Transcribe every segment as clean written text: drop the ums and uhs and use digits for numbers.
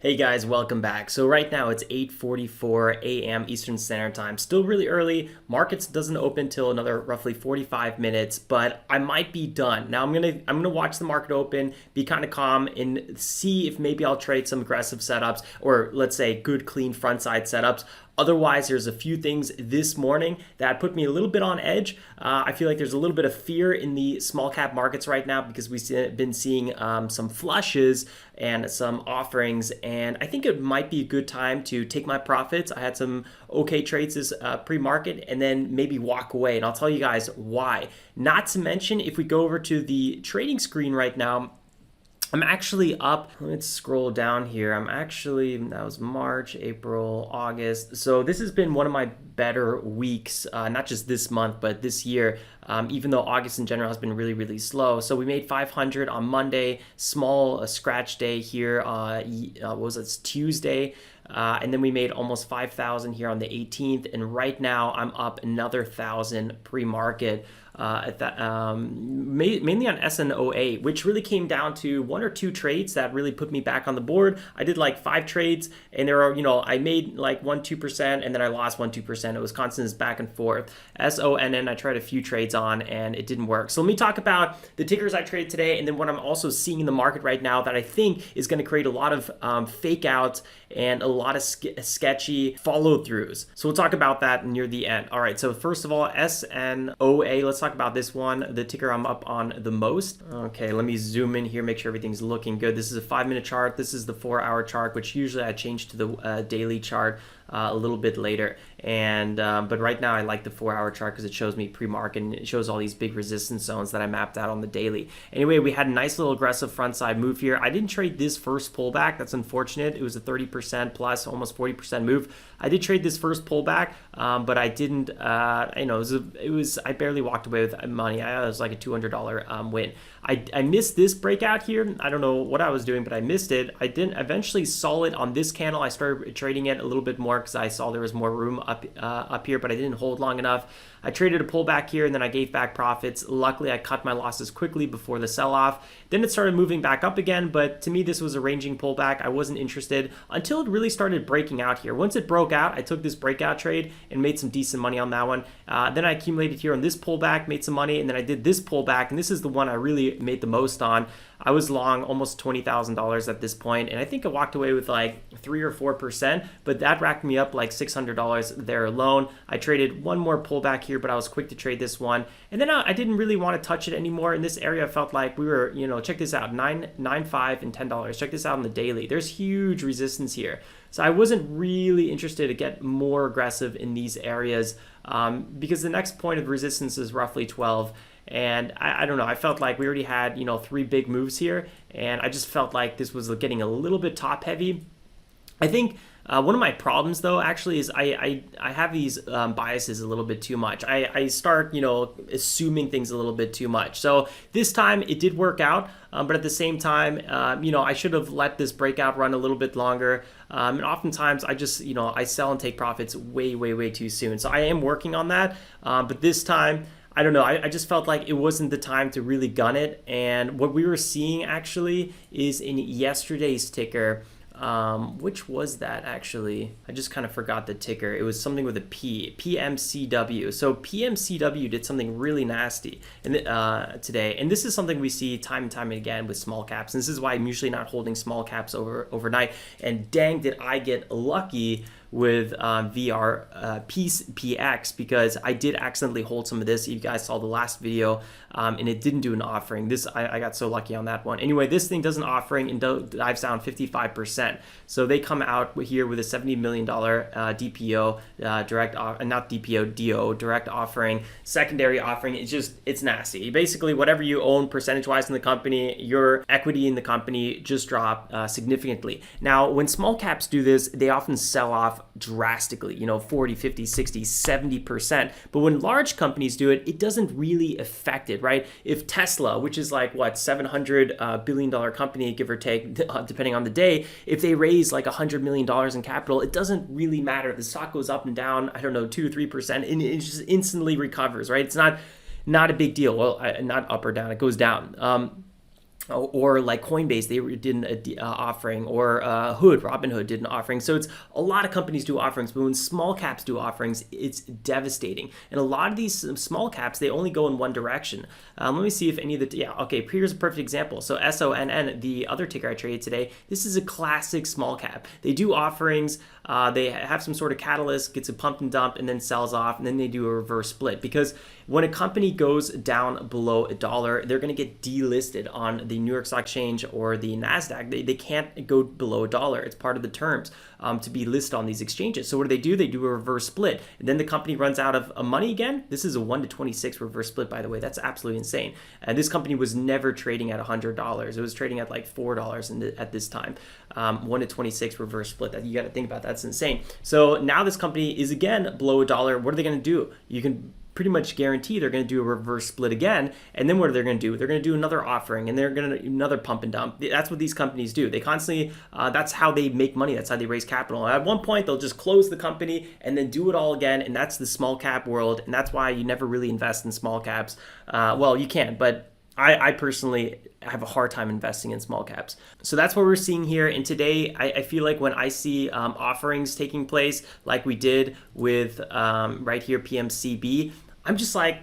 Hey guys, welcome back. So right now it's 8:44 a.m. Eastern Standard Time. Still really early. Markets doesn't open till another roughly 45 minutes, but I might be done. Now I'm gonna watch the market open, be kind of calm, and see if maybe I'll trade some aggressive setups, or let's say good clean front side setups. Otherwise, there's a few things this morning that put me a little bit on edge. I feel like there's a little bit of fear in the small cap markets right now because we've been seeing some flushes and some offerings, and I think it might be a good time to take my profits. I had some okay trades this pre-market and then maybe walk away, and I'll tell you guys why. Not to mention, if we go over to the trading screen right now, I'm actually up. Let's scroll down here. That was March, April, August. So this has been one of my better weeks, not just this month, but this year, even though August in general has been really, really slow. So we made 500 on Monday, small scratch day here. What was it? Tuesday. And then we made almost 5,000 here on the 18th. And right now I'm up another 1,000 pre-market. Mainly on SNOA, which really came down to one or two trades that really put me back on the board. I did like 5 trades, and there are, I made like 1-2%, and then I lost 1-2%. It was constant back and forth. SONN, I tried a few trades on, and it didn't work. So let me talk about the tickers I traded today, and then what I'm also seeing in the market right now that I think is going to create a lot of fake outs and a lot of sketchy follow-throughs. So we'll talk about that near the end. All right, so first of all, SNOA, let's talk about this one, the ticker I'm up on the most. Okay, let me zoom in here, make sure everything's looking good. This is a 5-minute chart. This is the 4-hour chart, which usually I change to the daily chart a little bit later. And but right now I like the 4-hour chart because it shows me pre-market and it shows all these big resistance zones that I mapped out on the daily. Anyway, we had a nice little aggressive front side move here. I didn't trade this first pullback. That's unfortunate. It was a 30% plus, almost 40% move. I did trade this first pullback, but I didn't. I barely walked away with money. It was like a $200 win. I missed this breakout here. I don't know what I was doing, but I missed it. I didn't eventually saw it on this candle. I started trading it a little bit more because I saw there was more room up here, but I didn't hold long enough. I traded a pullback here and then I gave back profits. Luckily, I cut my losses quickly before the sell-off. Then it started moving back up again, but to me, this was a ranging pullback. I wasn't interested until it really started breaking out here. Once it broke out, I took this breakout trade and made some decent money on that one. Then I accumulated here on this pullback, made some money, and then I did this pullback, and this is the one I really made the most on. I was long almost $20,000 at this point, and I think I walked away with like 3 or 4%, but that racked me up like $600 there alone. I traded one more pullback here, but I was quick to trade this one, and then I didn't really want to touch it anymore. In this area, I felt like we were, check this out, $9, $5, and $10. Check this out on the daily. There's huge resistance here. So I wasn't really interested to get more aggressive in these areas because the next point of resistance is roughly 12. And I don't know, I felt like we already had, 3 big moves here, and I just felt like this was getting a little bit top heavy. I think one of my problems, though, actually is I have these biases a little bit too much. I start, assuming things a little bit too much. So this time it did work out, but at the same time, I should have let this breakout run a little bit longer. And oftentimes I just, I sell and take profits way, way, way too soon. So I am working on that, but this time, I don't know, I just felt like it wasn't the time to really gun it. And what we were seeing actually is in yesterday's ticker, which was that actually? I just kind of forgot the ticker. It was something with a P, PMCW. So PMCW did something really nasty today. And this is something we see time and time again with small caps. And this is why I'm usually not holding small caps overnight. And dang, did I get lucky with PX, because I did accidentally hold some of this. You guys saw the last video, and it didn't do an offering. I got so lucky on that one. Anyway, this thing does an offering and dives down 55%. So they come out here with a $70 million DPO, direct offering, secondary offering. It's nasty. Basically, whatever you own percentage-wise in the company, your equity in the company just drop significantly. Now, when small caps do this, they often sell off drastically, 40, 50, 60, 70%. But when large companies do it, it doesn't really affect it, right? If Tesla, which is like what, $700 billion company, give or take, depending on the day, if they raise like $100 million in capital, it doesn't really matter. The stock goes up and down, 2 to 3%, and it just instantly recovers, right? It's not a big deal. Well, not up or down, it goes down. or like Coinbase, they did an offering, or Robinhood did an offering. So it's a lot of companies do offerings, but when small caps do offerings, it's devastating. And a lot of these small caps, they only go in one direction. Let me see if any of the, okay, here's a perfect example. So SONN, the other ticker I traded today, this is a classic small cap. They do offerings, they have some sort of catalyst, gets a pump and dump, and then sells off, and then they do a reverse split. Because when a company goes down below $1, they're going to get delisted on the New York Stock Exchange or the NASDAQ. They can't go below $1. It's part of the terms to be listed on these exchanges. So what do? They do a reverse split. And then the company runs out of money again. This is a 1-to-26 reverse split, by the way. That's absolutely insane. And this company was never trading at $100. It was trading at like $4 at this time. 1-to-26 reverse split. You got to think about that. That's insane. So now this company is again below $1. What are they going to do? You can pretty much guarantee they're going to do a reverse split again. And then what are they going to do? They're going to do another offering, and they're going to do another pump and dump. That's what these companies do. They constantly, that's how they make money. That's how they raise capital. At one point, they'll just close the company and then do it all again. And that's the small cap world. And that's why you never really invest in small caps. Well, you can, but I personally have a hard time investing in small caps. So that's what we're seeing here. And today, I feel like when I see offerings taking place, like we did with right here, PMCB, I'm just like,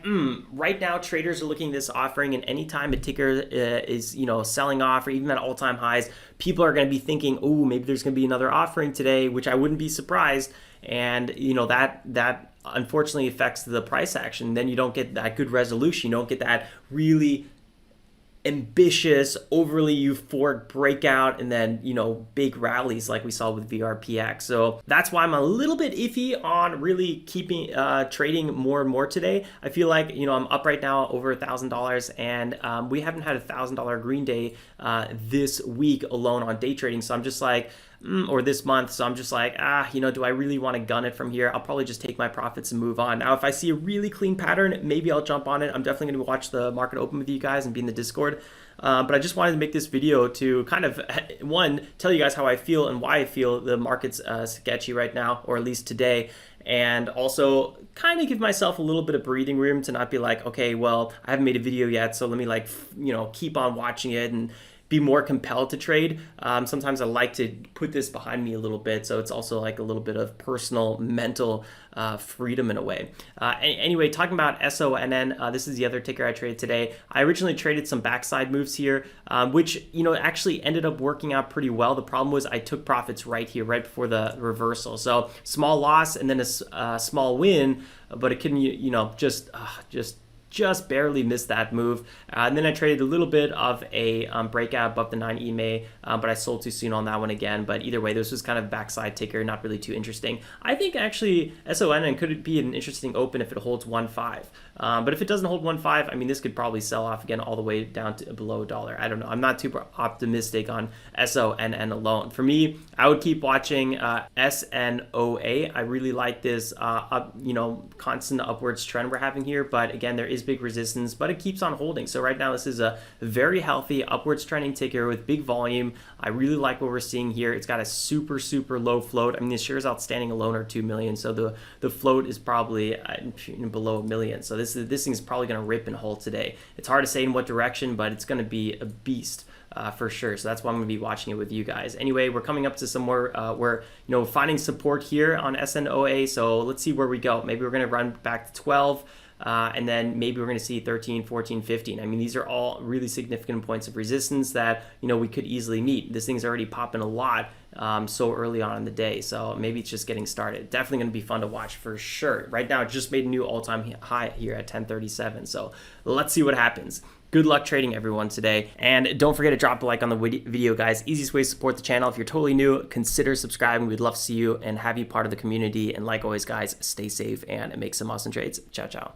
right now traders are looking at this offering, and anytime a ticker is, selling off or even at all-time highs, people are going to be thinking, oh, maybe there's going to be another offering today, which I wouldn't be surprised. And, that unfortunately affects the price action. Then you don't get that good resolution. You don't get that really ambitious, overly euphoric breakout, and then, big rallies like we saw with VRPX. So that's why I'm a little bit iffy on really keeping trading more and more today. I feel like, I'm up right now over $1,000, and we haven't had $1,000 green day this week alone on day trading. So I'm just like, or this month. So I'm just like, do I really want to gun it from here? I'll probably just take my profits and move on. Now, if I see a really clean pattern, maybe I'll jump on it. I'm definitely going to watch the market open with you guys and be in the Discord. But I just wanted to make this video to kind of, one, tell you guys how I feel and why I feel the market's sketchy right now, or at least today. And also kind of give myself a little bit of breathing room to not be like, okay, well, I haven't made a video yet, so let me keep on watching it and be more compelled to trade. Sometimes I like to put this behind me a little bit, so it's also like a little bit of personal mental freedom in a way. Anyway, talking about SONN, this is the other ticker I traded today. I originally traded some backside moves here, which actually ended up working out pretty well. The problem was I took profits right here, right before the reversal. So small loss and then a small win, but it couldn't, just barely missed that move. And then I traded a little bit of a breakout above the 9 EMA, but I sold too soon on that one again. But either way, this was kind of backside ticker, not really too interesting. I think actually SONN could be an interesting open if it holds 1.5. But if it doesn't hold 1.5, I mean, this could probably sell off again all the way down to below $1. I don't know. I'm not too optimistic on SONN alone. For me, I would keep watching SNOA. I really like this constant upwards trend we're having here. But again, there is big resistance, but it keeps on holding. So right now, this is a very healthy upwards trending ticker with big volume. I really like what we're seeing here. It's got a super, super low float. I mean, the shares outstanding alone are 2 million. So the float is probably below 1 million. So this thing is probably going to rip and hold today. It's hard to say in what direction, but it's going to be a beast. For sure. So that's why I'm going to be watching it with you guys. Anyway, we're coming up to some more, we're finding support here on SNOA. So let's see where we go. Maybe we're going to run back to 12. And then maybe we're going to see 13, 14, 15. I mean, these are all really significant points of resistance that, we could easily meet. This thing's already popping a lot so early on in the day. So maybe it's just getting started. Definitely going to be fun to watch for sure. Right now, it just made a new all-time high here at 1037. So let's see what happens. Good luck trading, everyone, today. And don't forget to drop a like on the video, guys. Easiest way to support the channel. If you're totally new, consider subscribing. We'd love to see you and have you part of the community. And like always, guys, stay safe and make some awesome trades. Ciao, ciao.